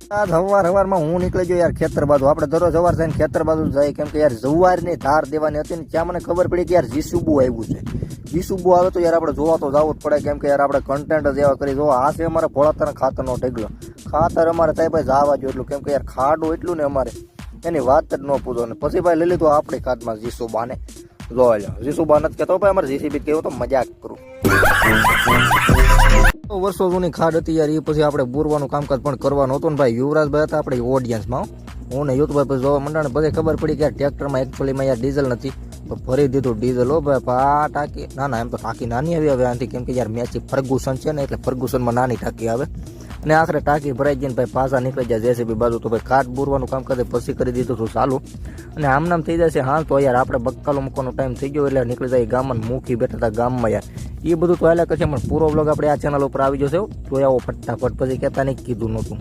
સવારમાં હું નીકળી ગયો યાર ખેતર બાજુ. આપણે દરરોજ સવાર થઈને ખેતર બાજુ જાય, કેમ કે યાર જુવારની ધાર દેવાની હતી ને ત્યાં મને ખબર પડી કે યાર જીસુબુ આવ્યું છે. જીસુબુ આવે તો યાર આપણે જોવા તો જવું જ પડે, કેમ કે યાર આપણે કન્ટેન્ટ જ એવા કરી જોવા. આ છે અમારે ભોળાતાના ખાતરનો ઢગલો. ખાતર અમારે ત્યાં ભાઈ જવા જો એટલું, કેમ કે યાર ખાડું એટલું ને અમારે એની વાત જ ન પૂછો. ને પછી ભાઈ લઈ લીધું આપણી ખાતમાં જીસુબાને. જોવા લો જીસુબા નથી કહેતો ભાઈ, અમારે જીસીબી કેવું તો મજાક કરું. વર્ષો જૂની ખાડ હતી યાર. એ પછી આપણે બોરવાનું કામકાજ પણ કરવાનું હતું ને ભાઈ. યુવરાજભાઈ હતા આપણે ઓડિયન્સમાં. હું ને યુથભાઈ પછી જોવા મંડાને પછી ખબર પડી કે યાર ટ્રેક્ટરમાં એકચ્યુઅલીમાં યાર ડીઝલ નથી, તો ભરી દીધું ડીઝલ. હો ભાઈ આ ટાંકી ના એમ તો ટાંકી નાની આવી હવે આનાથી, કેમ કે યાર મેચી ફર્ગુસન છે ને એટલે ફર્ગુસનમાં નાની ટાંકી આવે. અને આખરે ટાંકી ભરાઈ જઈને ભાઈ પાછા નીકળી જાય જેસીબી બાજુ. તો ભાઈ ખાટ બોરવાનું કામ કરે પછી કરી દીધું હતું ચાલુ. અને આમ થઈ જશે હા તો યાર આપણે બક્કાલો મૂકવાનો ટાઈમ થઈ ગયો એટલે નીકળી જાય ગામમાં. મૂકી બેઠા હતા ગામમાં યાર. એ બધું તો હાલ્યા કરશે, પણ પૂરો વ્લોગ આપણે આ ચેનલ ઉપર આવી જશે. તો આવો ફટાફટ પછી કહેતા નહીં કીધું નહોતું.